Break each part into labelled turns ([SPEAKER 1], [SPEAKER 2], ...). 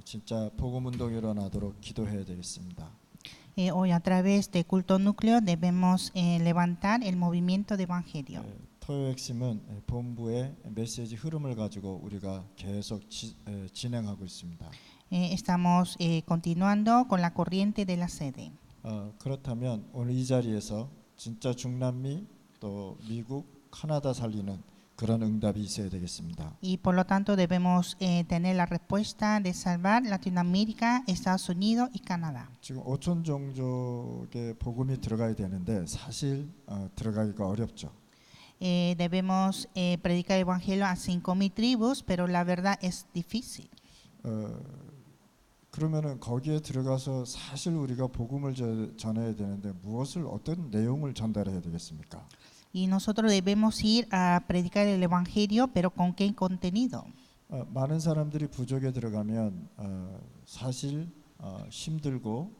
[SPEAKER 1] 진짜 복음 운동이 일어나도록 기도해야 되겠습니다.
[SPEAKER 2] Hoy a través de culto núcleo debemos levantar el movimiento de evangelio.
[SPEAKER 1] 토요 핵심은 본부의 메시지 흐름을 가지고 우리가 계속 진행하고 있습니다.
[SPEAKER 2] Estamos continuando con la corriente de la sede.
[SPEAKER 1] 그렇다면 오늘 이 자리에서 진짜 중남미 또 미국, 카나다 살리는 그런 응답이 있어야 되겠습니다.
[SPEAKER 2] Y por lo tanto debemos tener la respuesta de salvar Latinoamérica, Estados Unidos y Canadá.
[SPEAKER 1] 지금 5천 종족의 복음이 들어가야 되는데 사실 들어가기가 어렵죠.
[SPEAKER 2] Debemos predicar el evangelio a 5,000 tribus, pero la verdad es difícil.
[SPEAKER 1] 그러면은 거기에 들어가서 사실 우리가 복음을 전해야 되는데 무엇을 어떤 내용을 전달해야 되겠습니까?
[SPEAKER 2] Y nosotros debemos ir a predicar el evangelio, pero ¿con qué contenido?
[SPEAKER 1] 많은 사람들이 부족에 들어가면 사실 힘들고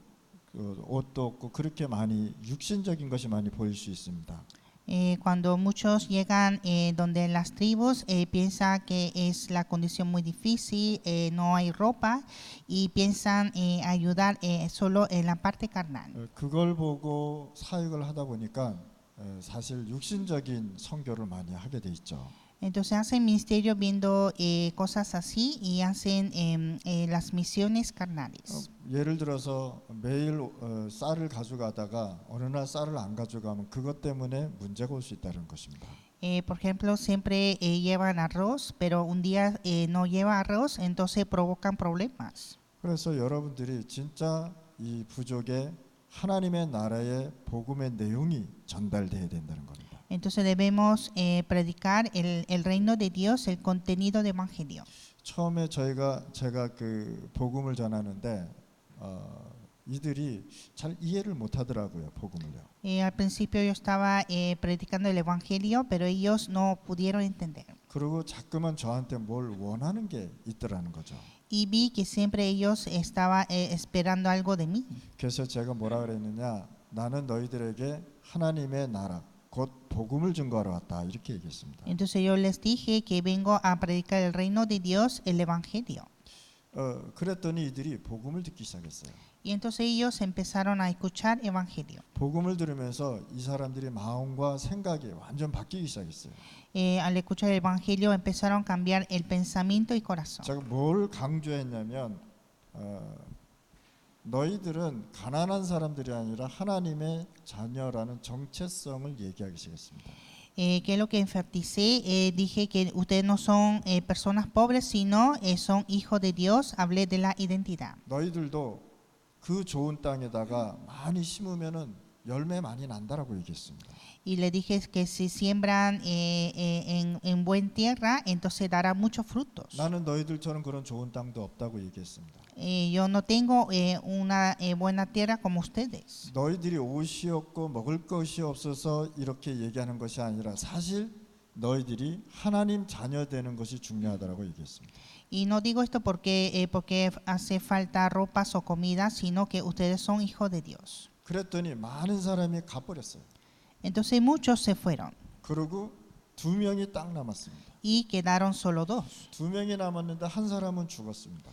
[SPEAKER 1] 옷도 없고 그렇게 많이 육신적인 것이 많이 보일 수 있습니다.
[SPEAKER 2] Cuando muchos llegan donde las tribus piensan que es la condición muy difícil, no hay ropa y piensan ayudar solo en la parte carnal.
[SPEAKER 1] 그걸 보고 사역을 하다 보니까 사실 육신적인 선교를 많이 하게 돼 있죠.
[SPEAKER 2] Entonces hacen ministerio viendo cosas así y hacen las misiones carnales.
[SPEAKER 1] 예를 들어서 매일 쌀을 가져가다가 어느 날 쌀을 안 가져가면 그것 때문에 문제가 올 수 있다는 것입니다.
[SPEAKER 2] Por ejemplo, siempre llevan arroz, pero un día no lleva arroz, entonces provocan problemas.
[SPEAKER 1] 그래서 여러분들이 진짜 이 부족에 하나님의 나라의 복음의 내용이 전달돼야 된다는 겁니다.
[SPEAKER 2] Entonces debemos predicar el reino de Dios, el contenido de evangelio.
[SPEAKER 1] 처음에 제가 그 복음을 전하는데 이들이 잘 이해를 못하더라고요, 복음을요.
[SPEAKER 2] Al principio yo estaba predicando el evangelio, pero ellos no pudieron entender.
[SPEAKER 1] 그리고 자꾸만 저한테 뭘 원하는 게 있더라는 거죠.
[SPEAKER 2] Y vi que siempre ellos estaban esperando algo de mí.
[SPEAKER 1] 그래서 제가 뭐라 그랬느냐, 나는 너희들에게 하나님의 나라 곧 복음을 증거하러 왔다 이렇게 얘기했습니다.
[SPEAKER 2] Entonces yo les dije que vengo a predicar el reino de Dios, el evangelio.
[SPEAKER 1] 그랬더니 이들이 복음을 듣기 시작했어요.
[SPEAKER 2] Y entonces ellos empezaron a escuchar evangelio.
[SPEAKER 1] 복음을 들으면서 이 사람들이 마음과 생각이 완전 바뀌기 시작했어요.
[SPEAKER 2] Al escuchar el evangelio empezaron a cambiar el pensamiento y corazón.
[SPEAKER 1] 제가 뭘 강조했냐면 너희들은 가난한 사람들이 아니라 하나님의 자녀라는 정체성을 얘기하기 시작했습니다.
[SPEAKER 2] Que es lo que enfaticé, dije que ustedes no son personas pobres, sino son hijos de Dios. Hablé de la identidad.
[SPEAKER 1] 너희들도 그 좋은 땅에다가 많이 심으면은 열매 많이 난다라고 얘기했습니다.
[SPEAKER 2] Y le dije que si siembran en buena tierra, entonces dará muchos frutos.
[SPEAKER 1] 나는 너희들처럼 그런 좋은 땅도 없다고 얘기했습니다.
[SPEAKER 2] Yo no tengo una buena tierra como ustedes.
[SPEAKER 1] 너희들이 옷이 없고 먹을 것이 없어서 이렇게 얘기하는 것이 아니라 사실 너희들이 하나님 자녀 되는 것이 중요하다라고 얘기했습니다.
[SPEAKER 2] Y no digo esto porque hace falta ropas o comida, sino que ustedes son hijos de Dios.
[SPEAKER 1] 그랬더니 많은 사람이 가버렸어요.
[SPEAKER 2] Entonces muchos se fueron.
[SPEAKER 1] 그리고 2명이 딱 남았습니다.
[SPEAKER 2] Y quedaron solo dos.
[SPEAKER 1] 2명이 남았는데 한 사람은 죽었습니다.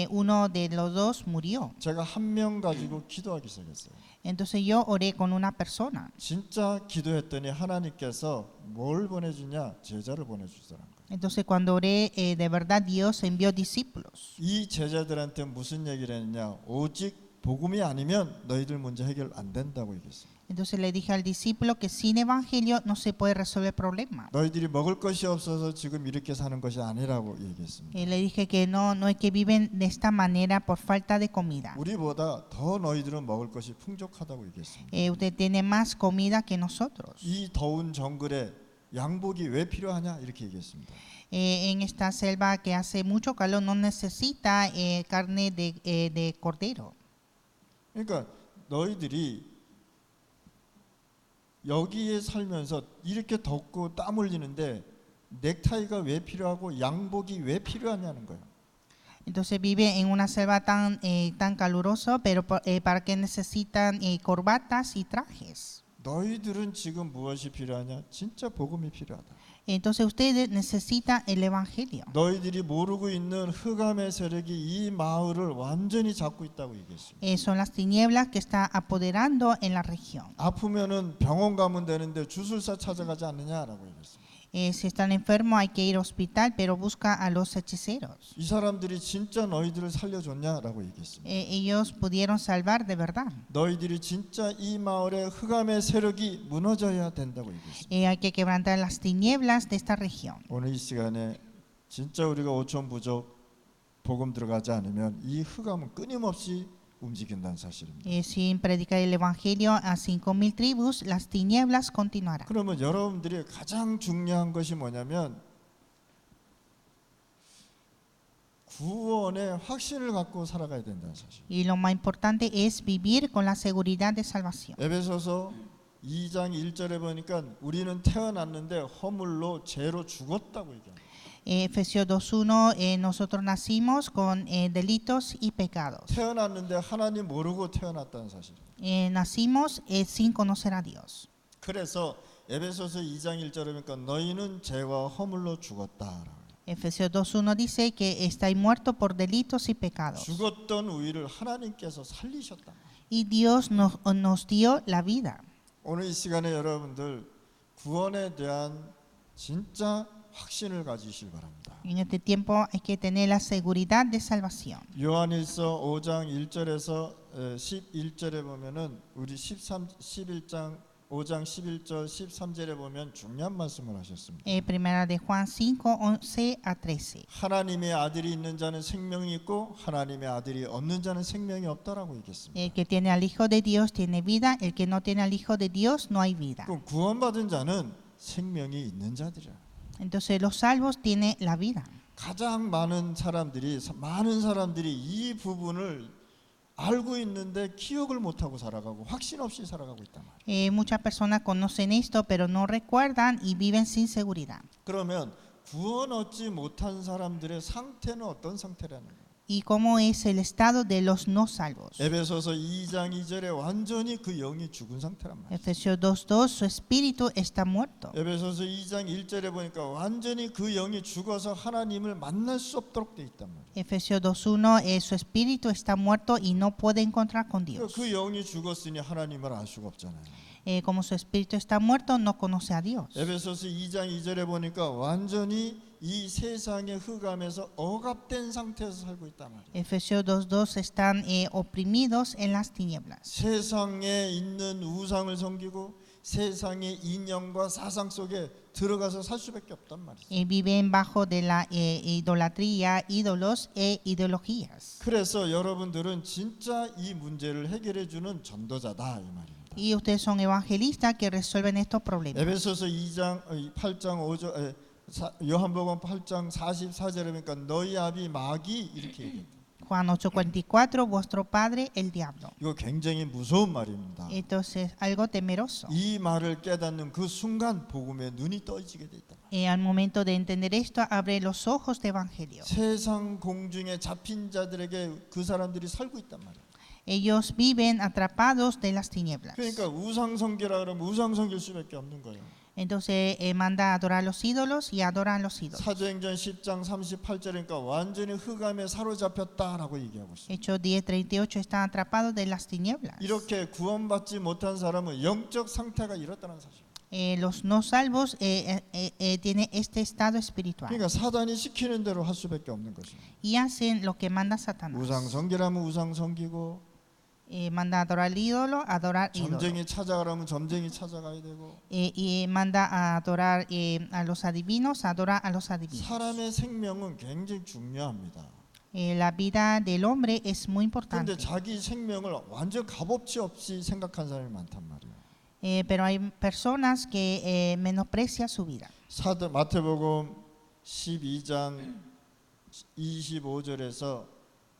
[SPEAKER 2] Uno de los dos murió.
[SPEAKER 1] 제가 한 명 가지고 기도하기 시작했어요.
[SPEAKER 2] Entonces yo oré con una persona.
[SPEAKER 1] 진짜 기도했더니 하나님께서 뭘 보내주냐? 제자를 보내주더라는 거예요.
[SPEAKER 2] Entonces cuando oré, de verdad Dios envió discípulos.
[SPEAKER 1] 이 제자들한테 무슨 얘기를 했냐? 오직 복음이 아니면 너희들 문제 해결 안 된다고 얘기했어요.
[SPEAKER 2] Entonces le dije al discípulo que sin evangelio no se puede resolver el problema.
[SPEAKER 1] 너희들이 먹을 것이 없어서 지금 이렇게 사는 것이 아니라고 얘기했습니다.
[SPEAKER 2] Le dije que no es que viven de esta manera por falta de comida.
[SPEAKER 1] 우리보다 더 너희들은 먹을 것이 풍족하다고 얘기했습니다.
[SPEAKER 2] Usted tiene más comida que nosotros.
[SPEAKER 1] 이 더운 정글에 양복이 왜 필요하냐 이렇게 얘기했습니다.
[SPEAKER 2] En esta selva que hace mucho calor no necesita carne de cordero.
[SPEAKER 1] 그러니까 너희들이 여기에 살면서 이렇게 덥고 땀 흘리는데 넥타이가 왜 필요하고 양복이 왜 필요하냐는 거예요.
[SPEAKER 2] Entonces vive en una selva tan calurosa, pero para qué necesitan corbatas y trajes.
[SPEAKER 1] 너희들은 지금 무엇이 필요하냐? 진짜 복음이 필요하다.
[SPEAKER 2] Entonces ustedes necesitan el evangelio.
[SPEAKER 1] 너희들이 모르고 있는 흑암의 세력이 이 마을을 완전히 잡고 있다고 얘기했습니다.
[SPEAKER 2] Son las tinieblas que está apoderando en la región.
[SPEAKER 1] 아프면은 병원 가면 되는데 주술사 찾아가지 않느냐라고 얘기했습니다.
[SPEAKER 2] Si están enfermos hay que ir al hospital, pero busca a los hechiceros.
[SPEAKER 1] 이 사람들이 진짜 너희들을 살려줬냐라고 얘기했습니다.
[SPEAKER 2] Ellos pudieron salvar de verdad.
[SPEAKER 1] 너희들이 진짜 이 마을의 흑암의 세력이 무너져야 된다고 얘기했습니다.
[SPEAKER 2] Hay que quebrantar las tinieblas de esta región.
[SPEAKER 1] 오늘 이 시간에 진짜 우리가 5천 부족 복음 들어가지 않으면 이 흑암은 끊임없이 움직인다는 사실입니다.
[SPEAKER 2] Sin predicar el evangelio a 5,000 tribus, las tinieblas continuarán.
[SPEAKER 1] 그러면 여러분들이 가장 중요한 것이 뭐냐면 구원의 확신을 갖고 살아가야 된다는 사실.
[SPEAKER 2] Y lo más importante es vivir con la seguridad de salvación.
[SPEAKER 1] 에베소서 2장 1절에 보니까 우리는 태어났는데 허물로 죄로 죽었다고 얘기합니다.
[SPEAKER 2] Efesios 2:1, nosotros nacimos con delitos y pecados.
[SPEAKER 1] 태어났는데 하나님 모르고 태어났다는 사실.
[SPEAKER 2] Nacimos sin conocer a Dios.
[SPEAKER 1] 그래서 에베소서 2장 1절에 보니까 너희는 죄와 허물로 죽었다.
[SPEAKER 2] Efesios 2:1 dice que estáis muertos por delitos y pecados.
[SPEAKER 1] 죽었던 우리를 하나님께서 살리셨다.
[SPEAKER 2] Y Dios nos dio la vida.
[SPEAKER 1] 오늘 이 시간에 여러분들 구원에 대한 진짜 확신을 가지시길 바랍니다.
[SPEAKER 2] En este tiempo hay que tener la seguridad de salvación.
[SPEAKER 1] 요한일서 5장 1절에서 11절에 보면은 우리 11장 5장 11절 13절에 보면 중요한 말씀을 하셨습니다.
[SPEAKER 2] Primera de Juan 5:11 a 13.
[SPEAKER 1] 하나님의 아들이 있는 자는 생명이 있고 하나님의 아들이 없는 자는 생명이 없다라고 얘기했습니다.
[SPEAKER 2] El que tiene al Hijo de Dios tiene vida, el que no tiene al Hijo de Dios no hay vida.
[SPEAKER 1] 그럼 구원받은 자는 생명이 있는 자들이야.
[SPEAKER 2] Entonces los salvos tienen la vida.
[SPEAKER 1] 가장 많은 사람들이 이 부분을 알고 있는데 기억을 못하고 살아가고 확신 없이 살아가고 있단 말이에요.
[SPEAKER 2] Muchas personas conocen esto, pero no recuerdan y viven sin seguridad.
[SPEAKER 1] 그러면 구원 얻지 못한 사람들의 상태는 어떤 상태라는 거예요?
[SPEAKER 2] ¿Y cómo es el estado de los no salvos?
[SPEAKER 1] 에베소서 2장 2절에 완전히 그 영이 죽은 상태란 말이에요.
[SPEAKER 2] Efesios 2:2, su espíritu está muerto.
[SPEAKER 1] 에베소서 2장 1절에 보니까 완전히 그 영이 죽어서 하나님을 만날 수 없도록 돼 있단 말이에요.
[SPEAKER 2] Efesios 2:1, su espíritu está muerto y no puede encontrar con Dios.
[SPEAKER 1] 그 영이 죽었으니 하나님을 알 수가 없잖아요.
[SPEAKER 2] Como su espíritu está muerto, no conoce a Dios.
[SPEAKER 1] 에베소서 2장 2절에 보니까 완전히 이 세상의 흑암에서 억압된 상태에서 살고 있단 말이에요.
[SPEAKER 2] Efesios 2:2 están oprimidos en las tinieblas.
[SPEAKER 1] 세상에 있는 우상을 섬기고 세상의 인형과 사상 속에 들어가서 살 수밖에 없단 말이에요.
[SPEAKER 2] Viven bajo de la idolatría, ídolos e ideologías.
[SPEAKER 1] 그래서 여러분들은 진짜 이 문제를 해결해 주는 전도자다 이 말입니다.
[SPEAKER 2] Y ustedes son evangelistas que resuelven estos problemas.
[SPEAKER 1] 에베소서 2장 8장 5절 요한복음 8장 44절에 보니까 너희 아비 마귀 이렇게 얘기해요.
[SPEAKER 2] Juan 8:44, vuestro padre el diablo.
[SPEAKER 1] 이거 굉장히 무서운 말입니다.
[SPEAKER 2] Entonces, algo temeroso.
[SPEAKER 1] 이 말을 깨닫는 그 순간 복음의 눈이 떠지게 돼 있다.
[SPEAKER 2] Al momento de entender esto, abre los ojos de evangelio.
[SPEAKER 1] 세상 공중에 잡힌 자들에게 그 사람들이 살고 있단 말이에요.
[SPEAKER 2] Ellos viven atrapados de las tinieblas.
[SPEAKER 1] 그러니까 우상 섬기라 그러면 우상 섬길 수밖에 없는 거예요.
[SPEAKER 2] Entonces manda a adorar los ídolos y adoran los ídolos.
[SPEAKER 1] 사도행전 10장 38절이니까 완전히 흑암에 사로잡혔다라고 얘기하고 있어요.
[SPEAKER 2] Hechos 10:38 están atrapados de las tinieblas.
[SPEAKER 1] 이렇게 구원받지 못한 사람은 영적 상태가 이렇다는 사실.
[SPEAKER 2] Los no salvos tienen este estado espiritual
[SPEAKER 1] 그러니까 사단이 시키는 대로 할 수밖에 없는 것이에요.
[SPEAKER 2] y hacen lo que manda Satanás.
[SPEAKER 1] 우상 섬기라면 우상 섬기고
[SPEAKER 2] Manda a adorar al ídolo, adorar ídolo.
[SPEAKER 1] 점쟁이 찾아가라면 점쟁이 찾아가야 되고
[SPEAKER 2] Y manda a adorar a los adivinos, adorar a los adivinos.
[SPEAKER 1] 사람의 생명은 굉장히 중요합니다.
[SPEAKER 2] La vida del hombre es muy importante.
[SPEAKER 1] 그런데 자기 생명을 완전 값어치 없이 생각한 사람이 많단 말이에요.
[SPEAKER 2] Pero hay personas que menosprecian su vida.
[SPEAKER 1] 마태복음 12장 25절에서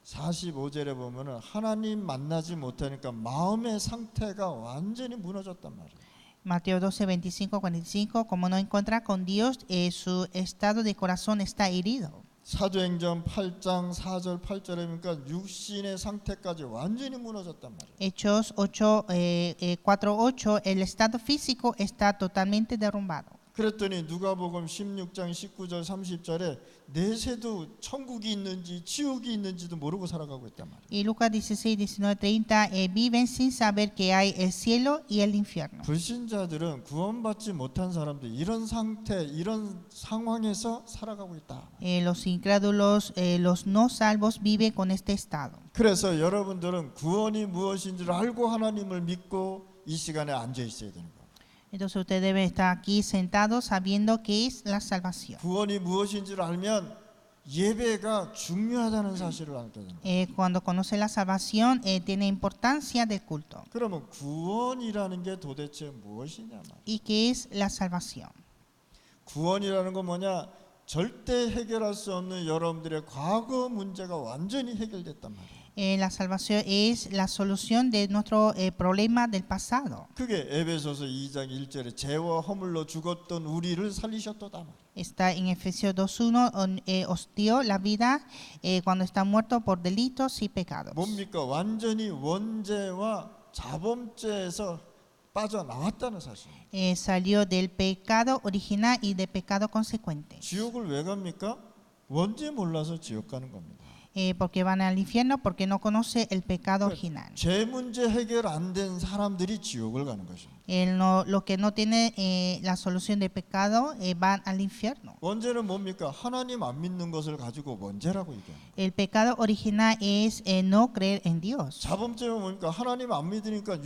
[SPEAKER 1] 45절에 보면은 하나님 만나지 못하니까 마음의 상태가 완전히 무너졌단 말이에요.
[SPEAKER 2] Mateo 12:25-45, como no encuentra con Dios, su estado de corazón está herido.
[SPEAKER 1] 사도행전 8장 4절 8절에 보니까 육신의 상태까지 완전히 무너졌단 말이에요.
[SPEAKER 2] Hechos 4:8, el estado físico está totalmente derrumbado.
[SPEAKER 1] 그랬더니 누가복음 16장 19절 30절에 내세도 천국이 있는지 지옥이 있는지도 모르고 살아가고 있단 말이에요.
[SPEAKER 2] Y Lucas 16, 19, 30 viven sin saber que hay el cielo y el infierno.
[SPEAKER 1] 불신자들은 구원받지 못한 사람들 이런 상태, 이런 상황에서 살아가고 있다.
[SPEAKER 2] Los incrédulos, los no salvos viven con este estado.
[SPEAKER 1] 그래서 여러분들은 구원이 무엇인지를 알고 하나님을 믿고 이 시간에 앉아 있어야 되는 거예요.
[SPEAKER 2] Entonces ustedes deben estar aquí sentados sabiendo qué es la salvación.
[SPEAKER 1] 구원이 무엇인지를 알면 예배가 중요하다는 사실을 알게 된다.
[SPEAKER 2] Cuando conoce la salvación, tiene importancia del culto.
[SPEAKER 1] 그러면 구원이라는 게 도대체 무엇이냐 말이야.
[SPEAKER 2] ¿Y qué es la salvación?
[SPEAKER 1] 구원이라는 건 뭐냐? 절대 해결할 수 없는 여러분들의 과거 문제가 완전히 해결됐단 말이에요.
[SPEAKER 2] La salvación es la solución de nuestro problema del pasado.
[SPEAKER 1] 그게 에베소서 2장 1절에 죄와 허물로 죽었던 우리를 살리셨도다 말이에요.
[SPEAKER 2] Está en Efesios 2:1, os dio la vida cuando está muerto por delitos y pecados.
[SPEAKER 1] 뭡니까? 완전히 원죄와 자범죄에서 빠져나왔다는 사실.
[SPEAKER 2] Salió del pecado original y del pecado consecuente.
[SPEAKER 1] 지옥을 왜 갑니까? 원죄 몰라서 지옥 가는 겁니다.
[SPEAKER 2] Porque van al infierno porque no conoce el pecado original.
[SPEAKER 1] 죄 문제 해결 안 된 사람들이 지옥을 가는 것이죠.
[SPEAKER 2] Los que no tienen la solución del pecado van al infierno.
[SPEAKER 1] 원죄는 뭡니까? 하나님 안 믿는 것을 가지고 원죄라고 얘기해요.
[SPEAKER 2] El pecado original es no creer en Dios.
[SPEAKER 1] 자범죄는 뭡니까? 하나님 안 믿으니까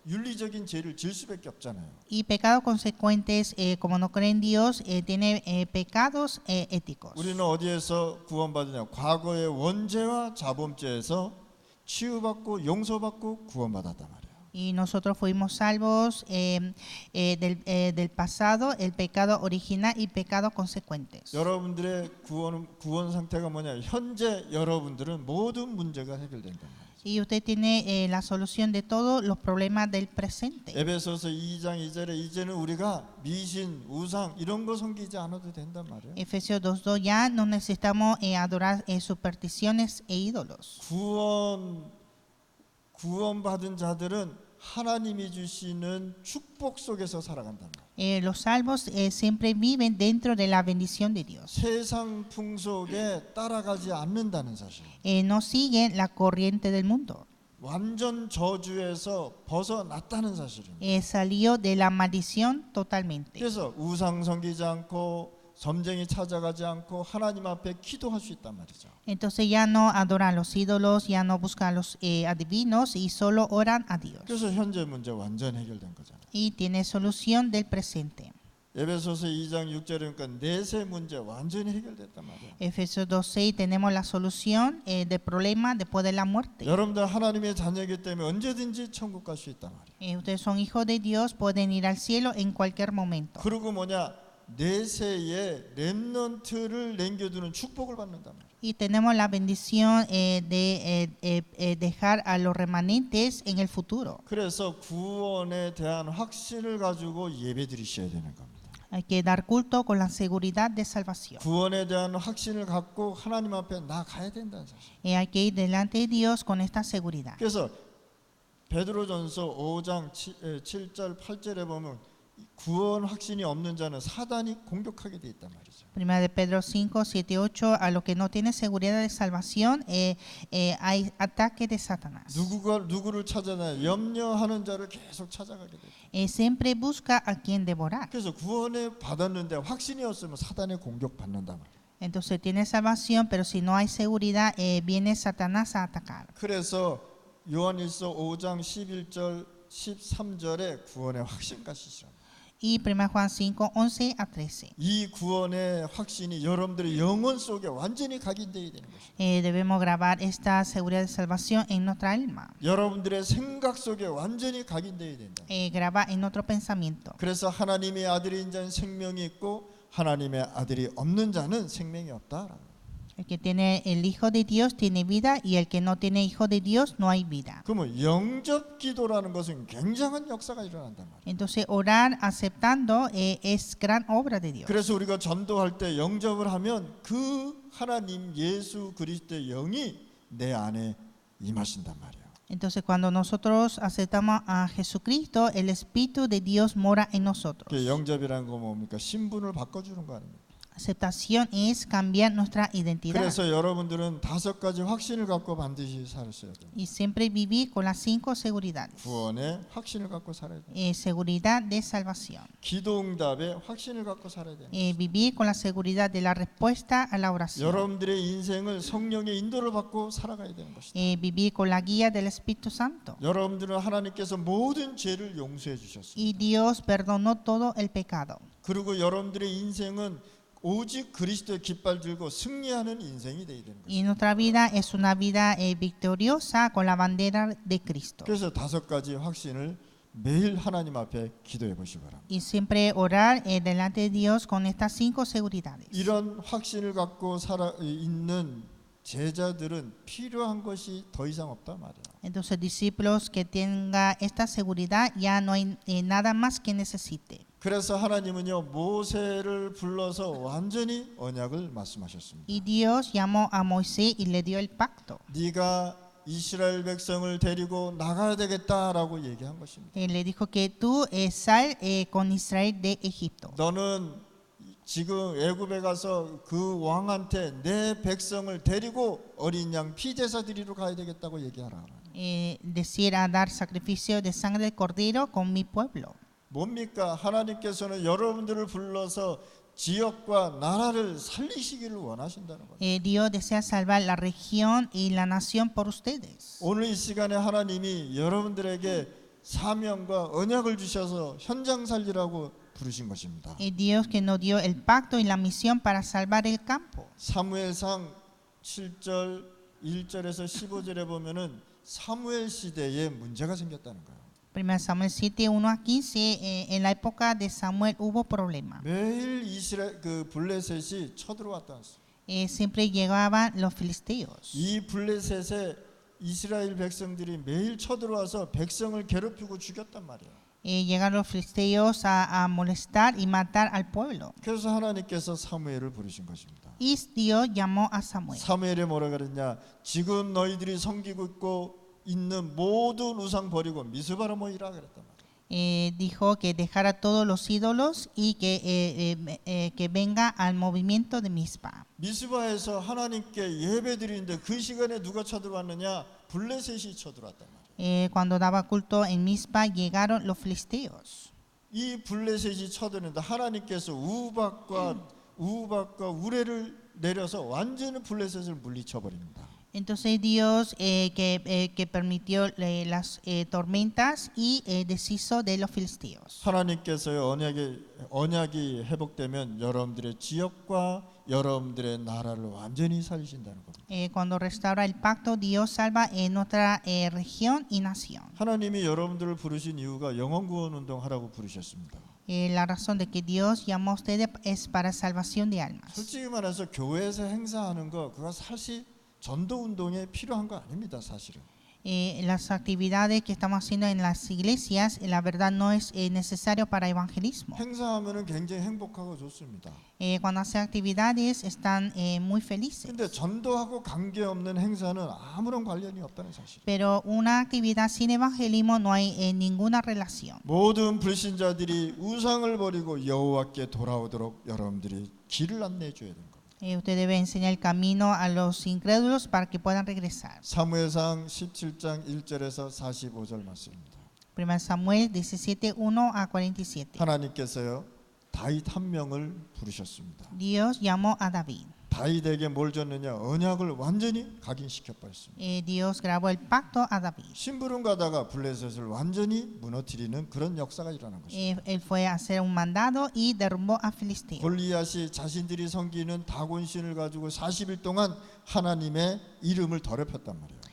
[SPEAKER 1] 윤리적인 죄를 질 수밖에 없잖아요.
[SPEAKER 2] Y pecados consecuentes, como no creen en Dios, tiene pecados éticos.
[SPEAKER 1] 우리는 어디에서 구원받으냐? 과거의 원죄와 자범죄에서 치유받고 용서받고 구원받았단 말이에요.
[SPEAKER 2] Y nosotros fuimos salvos del pasado, el pecado original y pecados consecuentes.
[SPEAKER 1] 여러분들의 구원 상태가 뭐냐? 현재 여러분들은 모든 문제가 해결된단 말이에요.
[SPEAKER 2] Y usted tiene la solución de todos los problemas del presente.
[SPEAKER 1] 에베소서 2장 2절에 이제는 우리가 미신, 우상 이런 거 섬기지 않아도 된단 말이에요.
[SPEAKER 2] Efesios 2:2 ya no necesitamos adorar supersticiones e ídolos.
[SPEAKER 1] 구원받은 자들은 하나님이 주시는 축복 속에서 살아간단 말이에요.
[SPEAKER 2] Los salvos siempre viven dentro de la bendición de Dios.
[SPEAKER 1] 세상 풍속에 따라가지 않는다는 사실.
[SPEAKER 2] No siguen la corriente del mundo.
[SPEAKER 1] 완전 저주에서 벗어났다는 사실입니다.
[SPEAKER 2] Salió de la maldición totalmente.
[SPEAKER 1] 그래서 우상 섬기지 않고 점쟁이 찾아가지 않고 하나님 앞에 기도할 수 있단 말이죠.
[SPEAKER 2] Entonces ya no adoran los ídolos, ya no buscan los adivinos y solo oran a Dios.
[SPEAKER 1] 그래서 현재 문제 완전 해결된 거잖아요.
[SPEAKER 2] Y tiene solución del presente.
[SPEAKER 1] 에베소서 2장 6절이니까 내세 문제 완전히 해결됐단 말이에요.
[SPEAKER 2] Efesios 2:6 tenemos la solución del problema después de la muerte.
[SPEAKER 1] 여러분들 하나님의 자녀이기 때문에 언제든지 천국 갈 수 있단 말이에요.
[SPEAKER 2] Ustedes son hijos de Dios, pueden ir al cielo en cualquier momento.
[SPEAKER 1] 그리고 뭐냐? 내세에 렘넌트를 남겨두는 축복을 받는단 말이에요.
[SPEAKER 2] Y tenemos la bendición de dejar a los remanentes en el futuro.
[SPEAKER 1] 그래서 구원에 대한 확신을 가지고 예배드리셔야 되는 겁니다.
[SPEAKER 2] Hay que dar culto con la seguridad de salvación.
[SPEAKER 1] 구원에 대한 확신을 갖고 하나님 앞에 나가야 된다는 사실.
[SPEAKER 2] Hay que ir delante de Dios con esta seguridad.
[SPEAKER 1] 그래서 베드로전서 5장 7절 8절에 보면 구원 확신이 없는 자는 사단이 공격하게 돼 있단 말이죠.
[SPEAKER 2] Primera de Pedro 5, 7, 8, a los que no tienen seguridad de salvación, hay ataque de Satanás.
[SPEAKER 1] 누구를 찾아내 염려하는 자를 계속 찾아가게 돼.
[SPEAKER 2] Siempre busca a quien devorar.
[SPEAKER 1] 그래서 구원을 받았는데 확신이 없으면 사단의 공격 받는단 말이에요.
[SPEAKER 2] Entonces tiene salvación, pero si no hay seguridad, viene Satanás a atacar.
[SPEAKER 1] 그래서 요한일서 5장 11절 13절에 구원의 확신까지.
[SPEAKER 2] Y 1 Juan 5, 11 a 13.
[SPEAKER 1] 이 구원의 확신이 여러분들의 영혼 속에 완전히 각인되어야 되는 것입니다.
[SPEAKER 2] Debemos grabar esta seguridad de salvación en nuestra alma.
[SPEAKER 1] 여러분들의 생각 속에 완전히 각인되어야 된다.
[SPEAKER 2] Grabar en nuestro pensamiento.
[SPEAKER 1] 그래서 하나님의 아들인 자는 생명이 있고 하나님의 아들이 없는 자는 생명이 없다.
[SPEAKER 2] El que tiene el Hijo de Dios tiene vida y el que no tiene Hijo de Dios no hay vida.
[SPEAKER 1] 그러면 영접 기도라는 것은 굉장한 역사가 일어난단 말이에요.
[SPEAKER 2] Entonces orar aceptando es gran obra de Dios.
[SPEAKER 1] 그래서 우리가 전도할 때 영접을 하면 그 하나님 예수 그리스도의 영이 내 안에 임하신단 말이에요.
[SPEAKER 2] Entonces, cuando nosotros aceptamos a Jesucristo, el Espíritu de Dios mora en nosotros.
[SPEAKER 1] 그 영접이라는 거 뭡니까? 신분을 바꿔주는 거 아닙니까?
[SPEAKER 2] Aceptación es cambiar nuestra identidad
[SPEAKER 1] 그래서 여러분들은 5가지 확신을 갖고 반드시 살으셔야 돼요.
[SPEAKER 2] y siempre vivir con las 5 seguridades.
[SPEAKER 1] 구원의 확신을 갖고 살아야 돼요.
[SPEAKER 2] Seguridad de salvación.
[SPEAKER 1] 기도응답의 확신을 갖고 살아야 돼요.
[SPEAKER 2] Vivir con la seguridad de la respuesta a la oración.
[SPEAKER 1] 여러분들의 인생을 성령의 인도를 받고 살아가야 되는 것이다.
[SPEAKER 2] Vivir con la guía del Espíritu Santo.
[SPEAKER 1] 여러분들은 하나님께서 모든 죄를 용서해 주셨습니다.
[SPEAKER 2] Y Dios perdonó todo el pecado.
[SPEAKER 1] 그리고 여러분들의 인생은 오직 그리스도의 깃발 들고 승리하는 인생이 되어야 되는
[SPEAKER 2] Y
[SPEAKER 1] 것입니다.
[SPEAKER 2] nuestra vida es una vida victoriosa con la bandera de Cristo.
[SPEAKER 1] 그래서 5가지 확신을 매일 하나님 앞에 기도해 보시기 바랍니다.
[SPEAKER 2] Y siempre orar delante de Dios con estas 5 seguridades.
[SPEAKER 1] 이런 확신을 갖고 살아 있는 제자들은 필요한 것이 더 이상 없단 말이에요.
[SPEAKER 2] Entonces, discípulos que tengan esta seguridad, ya no hay nada más que necesite.
[SPEAKER 1] 그래서 하나님은요 모세를 불러서 완전히 언약을 말씀하셨습니다.
[SPEAKER 2] Y Dios llamó a Moisés y le dio el pacto.
[SPEAKER 1] 네가 이스라엘 백성을 데리고 나가야 되겠다라고 얘기한 것입니다.
[SPEAKER 2] Le dijo que tú sal con Israel de Egipto.
[SPEAKER 1] 너는 지금 애굽에 가서 그 왕한테 내 백성을 데리고 어린 양 피제사 드리러 가야 되겠다고 얘기하라.
[SPEAKER 2] Decir a dar sacrificio de sangre de cordero con mi pueblo.
[SPEAKER 1] 뭡니까? 하나님께서는 여러분들을 불러서 지역과 나라를 살리시기를 원하신다는 거예요.
[SPEAKER 2] Dios desea salvar la región y la nación por ustedes.
[SPEAKER 1] 오늘 이 시간에 하나님이 여러분들에게 사명과 언약을 주셔서 현장 살리라고 부르신 것입니다.
[SPEAKER 2] Dios que nos dio el pacto y la misión para salvar el campo.
[SPEAKER 1] 사무엘상 7절 1절에서 15절에 보면은 사무엘 시대에 문제가 생겼다는 거예요.
[SPEAKER 2] 1 Samuel 7, 1 a 15, en la época de Samuel hubo problemas.
[SPEAKER 1] 매일 이스라엘 그 블레셋이 쳐들어왔다.
[SPEAKER 2] Siempre llegaban los filisteos.
[SPEAKER 1] 이 블레셋에 이스라엘 백성들이 매일 쳐들어와서 백성을 괴롭히고 죽였단 말이에요.
[SPEAKER 2] Llegaron los filisteos a molestar y matar al pueblo.
[SPEAKER 1] 그래서 하나님께서 사무엘을 부르신 것입니다.
[SPEAKER 2] Y Dios llamó a Samuel.
[SPEAKER 1] 사무엘이 뭐라 그랬냐? 지금 너희들이 섬기고 있는 모든 우상 버리고 미스바로 모이라 그랬단 말이에요.
[SPEAKER 2] Dijo que dejara todos los ídolos y que venga al movimiento de Mizpa.
[SPEAKER 1] 미스바에서 하나님께 예배드리는데 그 시간에 누가 쳐들어왔느냐? 블레셋이 쳐들어왔단 말이에요.
[SPEAKER 2] Cuando daba culto en Mizpa llegaron los filisteos.
[SPEAKER 1] 이 블레셋이 쳐드는데 하나님께서 우박과 우레를 내려서 완전히 블레셋을 물리쳐 버립니다.
[SPEAKER 2] Entonces Dios que permitió las tormentas y deshizo de los filisteos.
[SPEAKER 1] 하나님께서의 언약이 회복되면 여러분들의 지역과 여러분들의 나라를 완전히 살리신다는 겁니다.
[SPEAKER 2] Cuando restaura el pacto, Dios salva nuestra región y nación.
[SPEAKER 1] 하나님이 여러분들을 부르신 이유가 영혼구원 운동하라고 부르셨습니다.
[SPEAKER 2] La razón de que Dios llamó a ustedes es para salvación de almas.
[SPEAKER 1] 솔직히 말해서 교회에서 행사하는 거 그거 사실 전도 운동에 필요한 거 아닙니다, 사실은.
[SPEAKER 2] Las actividades que estamos haciendo en las iglesias, la verdad no es necesario para evangelismo.
[SPEAKER 1] 행사하면은 굉장히 행복하고 좋습니다.
[SPEAKER 2] Cuando hacen actividades están muy felices.
[SPEAKER 1] 근데 전도하고 관계없는 행사는 아무런 관련이 없다는 사실.
[SPEAKER 2] Pero una actividad sin evangelismo no hay ninguna relación.
[SPEAKER 1] 모든 불신자들이 우상을 버리고 여호와께 돌아오도록 여러분들이 길을 안내해 줘야 되는 겁니다.
[SPEAKER 2] Usted debe enseñar el camino a los incrédulos para que puedan regresar.
[SPEAKER 1] 사무엘상 17장 1절에서 45절 말씀입니다.
[SPEAKER 2] 1 Samuel 17, 1 a 47.
[SPEAKER 1] 하나님께서요 다윗 한 명을 부르셨습니다.
[SPEAKER 2] Dios llamó a David.
[SPEAKER 1] 다윗에게 뭘 줬느냐? 언약을 완전히 각인시켜 버렸습니다.
[SPEAKER 2] Dios grabó el pacto a David.
[SPEAKER 1] 심부름 가다가 블레셋을 완전히 무너뜨리는 그런 역사가 일어난 것입니다.
[SPEAKER 2] Él fue a hacer un mandado y derrumbó a Filisteo.
[SPEAKER 1] 골리앗이 자신들이 섬기는 다곤신을 가지고 40일 동안 하나님의 이름을 더럽혔단 말이에요.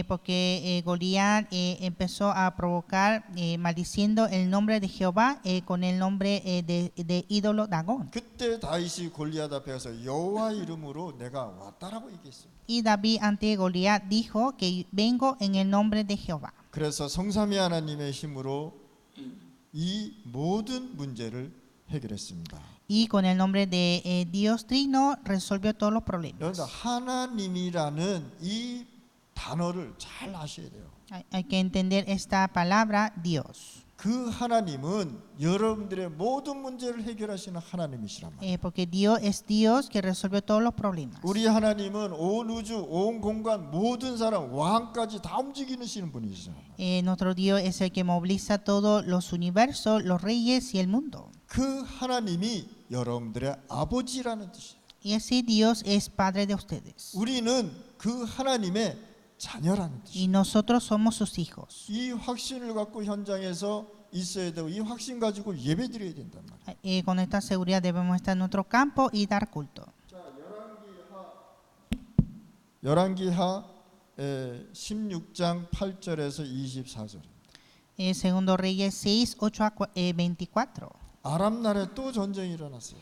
[SPEAKER 2] Porque Goliat empezó a provocar maldiciendo el nombre de Jehová con el nombre de ídolo Dagón.
[SPEAKER 1] 그때 다윗이 골리앗 앞에 가서 여호와 이름으로 내가 왔다라고 얘기했습니다.
[SPEAKER 2] Y David ante Goliat dijo que vengo en el nombre de Jehová.
[SPEAKER 1] 그래서 성삼위 하나님의 힘으로 이 모든 문제를 해결했습니다.
[SPEAKER 2] Y con el nombre de Dios Trino resolvió todos los problemas.
[SPEAKER 1] 여러분 하나님이라는 이 단어를 잘 아셔야 돼요.
[SPEAKER 2] Hay que entender esta palabra Dios,
[SPEAKER 1] 그 하나님은 여러분들의 모든 문제를 해결하시는 하나님이시란 말이에요.
[SPEAKER 2] porque Dios es Dios que resuelve todos los problemas.
[SPEAKER 1] 우리 하나님은 온 우주, 온 공간, 모든 사람, 왕까지 다 움직이시는 분이시죠.
[SPEAKER 2] Nuestro Dios es el que moviliza todos los universos, los reyes y el mundo.
[SPEAKER 1] 그 하나님이 여러분들의 아버지라는 뜻이에요.
[SPEAKER 2] Y así Dios es Padre de ustedes.
[SPEAKER 1] 우리는 그 하나님의 자녀라는
[SPEAKER 2] Y
[SPEAKER 1] 뜻이에요.
[SPEAKER 2] nosotros somos sus hijos.
[SPEAKER 1] 이 확신을 갖고 현장에서 있어야 되고 이 확신 가지고 예배드려야 된단 말이에요.
[SPEAKER 2] Con esta seguridad debemos estar en nuestro campo y dar culto.
[SPEAKER 1] 열왕기하 16장 8절에서 24절.
[SPEAKER 2] Segundo Reyes 6, 8 a 24.
[SPEAKER 1] 아람 나라에 또 전쟁이 일어났어요.